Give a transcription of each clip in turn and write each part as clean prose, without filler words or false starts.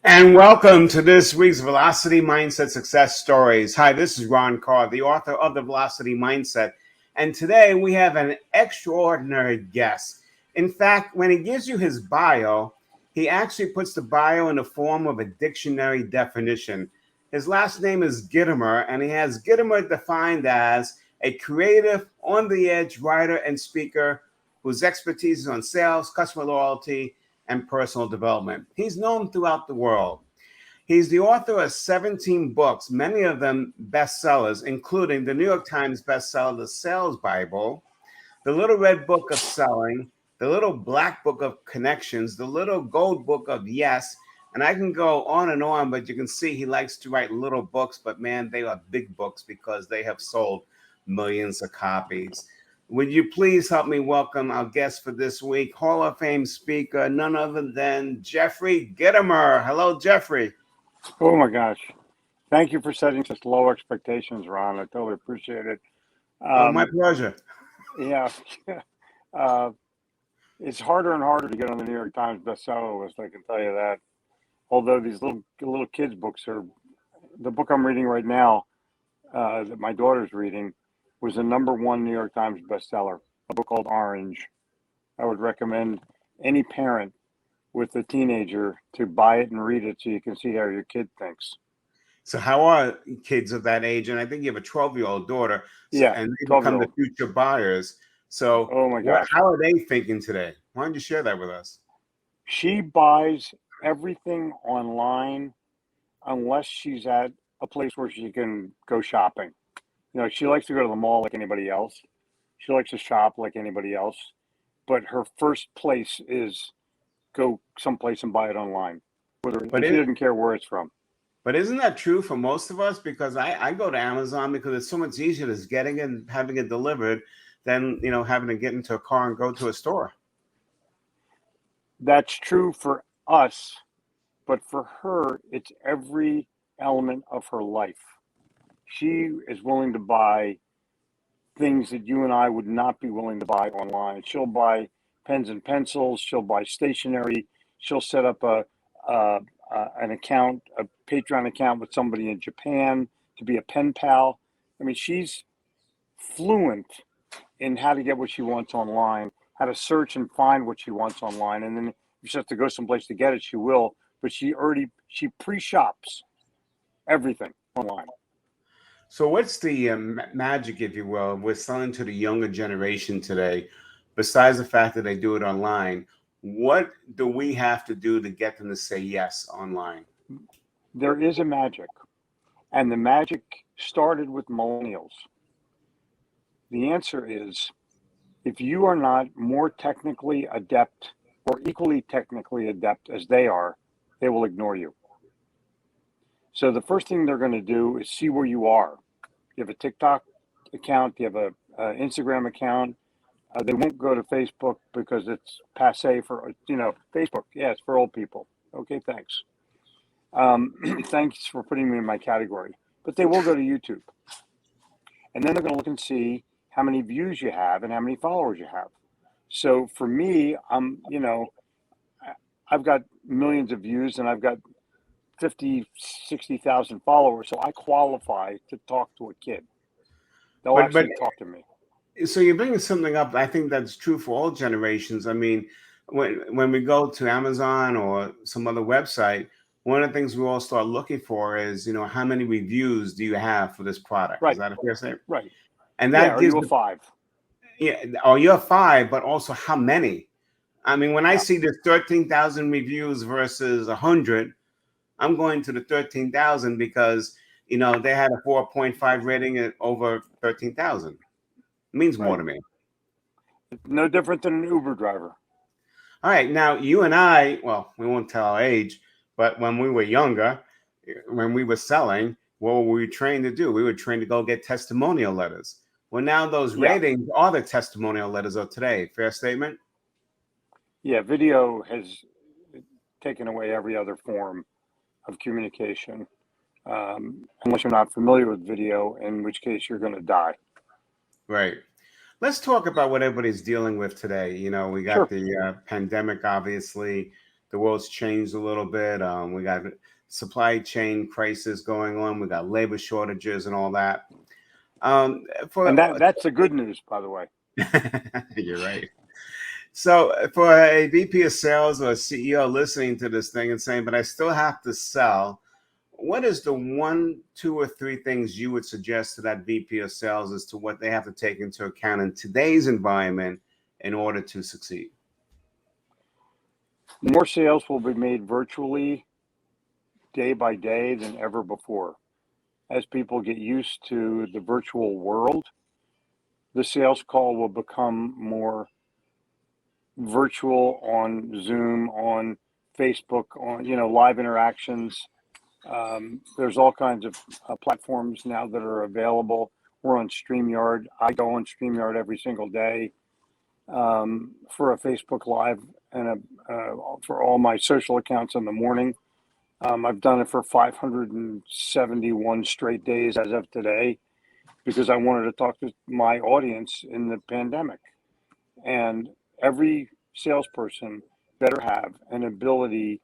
And welcome to this week's Velocity Mindset Success Stories. Hi, this is Ron Carr, the author of The Velocity Mindset. And today we have an extraordinary guest. In fact, when he gives you his bio, he actually puts the bio in the form of a dictionary definition. His last name is Gitomer, and he has Gitomer defined as a creative, on-the-edge writer and speaker whose expertise is on sales, customer loyalty, and personal development. He's known throughout the world. He's the author of 17 books, many of them bestsellers, including the New York Times bestseller, The Sales Bible, The Little Red Book of Selling, The Little Black Book of Connections, The Little Gold Book of Yes. And I can go on and on, but you can see he likes to write little books, but man, they are big books because they have sold millions of copies. Would you please help me welcome our guest for this week, Hall of Fame speaker, none other than Jeffrey Gitomer. Hello, Jeffrey. Oh my gosh. Thank you for setting such low expectations, Ron. I totally appreciate it. My pleasure. Yeah. It's harder and harder to get on the New York Times bestseller list, I can tell you that. Although these little kids' books are, the book I'm reading right now, that my daughter's reading, was the #1 New York Times bestseller, a book called Orange. I would recommend any parent with a teenager to buy it and read it so you can see how your kid thinks. So how are kids of that age? And I think you have a 12-year-old daughter, Yeah, and they become the future buyers. So oh my gosh. how are they thinking today? Why don't you share that with us? She buys everything online unless she's at a place where she can go shopping. You know, she likes to go to the mall like anybody else. She likes to shop like anybody else. But her first place is go someplace and buy it online. And she doesn't care where it's from. But isn't that true for most of us? Because I go to Amazon because it's so much easier just getting it and having it delivered than, having to get into a car and go to a store. That's true for us, but for her, it's every element of her life. She is willing to buy things that you and I would not be willing to buy online. She'll buy pens and pencils. She'll buy stationery. She'll set up an account, a Patreon account with somebody in Japan to be a pen pal. I mean, she's fluent in how to get what she wants online, how to search and find what she wants online. And then if she has to go someplace to get it, she will. But she pre-shops everything online. So what's the magic, if you will, with selling to the younger generation today, besides the fact that they do it online? What do we have to do to get them to say yes online? There is a magic, and the magic started with millennials. The answer is, if you are not more technically adept or equally technically adept as they are, they will ignore you. So the first thing they're going to do is see where you are. You have a TikTok account, you have an Instagram account. They won't go to Facebook because it's passé for, Facebook. Yeah, it's for old people. Okay, thanks. Thanks for putting me in my category. But they will go to YouTube. And then they're going to look and see how many views you have and how many followers you have. So for me, I've got millions of views and I've got 50, 60,000 followers. So I qualify to talk to a kid. They'll actually talk to me. So you're bringing something up. I think that's true for all generations. I mean, when we go to Amazon or some other website, one of the things we all start looking for is, how many reviews do you have for this product? Right. Is that a fair statement? Right. And that gives you a 5. Yeah. Oh, you're 5, but also how many? I mean, when I see the 13,000 reviews versus 100, I'm going to the 13,000 because, they had a 4.5 rating at over 13,000. It means more to me. No different than an Uber driver. All right. Now, you and I, well, we won't tell our age, but when we were younger, when we were selling, what were we trained to do? We were trained to go get testimonial letters. Well, now those ratings are the testimonial letters of today. Fair statement? Yeah, video has taken away every other form of communication, unless you're not familiar with video, in which case you're going to die. Right. Let's talk about what everybody's dealing with today. We got the pandemic, obviously. the world's changed a little bit. We got supply chain crisis going on. We got labor shortages and all that. And that's the good news, by the way. You're right. So for a VP of sales or a CEO listening to this thing and saying, but I still have to sell, what is the 1, 2, or 3 things you would suggest to that VP of sales as to what they have to take into account in today's environment in order to succeed? More sales will be made virtually day by day than ever before. As people get used to the virtual world, the sales call will become more virtual on Zoom, on Facebook, on live interactions. There's all kinds of platforms now that are available. We're on StreamYard. I go on StreamYard every single day for a Facebook Live and for all my social accounts in the morning. I've done it for 571 straight days as of today because I wanted to talk to my audience in the pandemic. And every salesperson better have an ability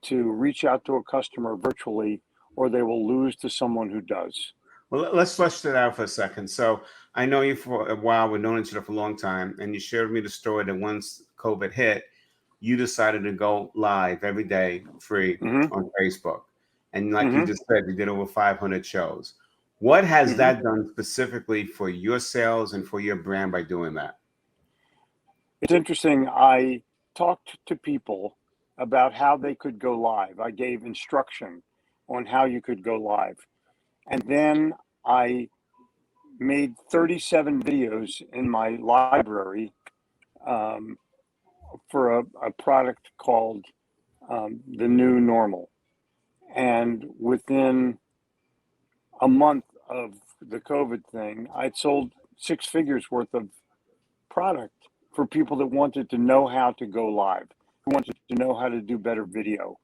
to reach out to a customer virtually, or they will lose to someone who does. Well, let's flesh that out for a second. So I know you for a while. We've known each other for a long time. And you shared with me the story that once COVID hit, you decided to go live every day free on Facebook. And like you just said, you did over 500 shows. What has that done specifically for your sales and for your brand by doing that? It's interesting. I talked to people about how they could go live. I gave instruction on how you could go live. And then I made 37 videos in my library for a product called The New Normal. And within a month of the COVID thing, I'd sold 6 figures worth of product for people that wanted to know how to go live, who wanted to know how to do better video,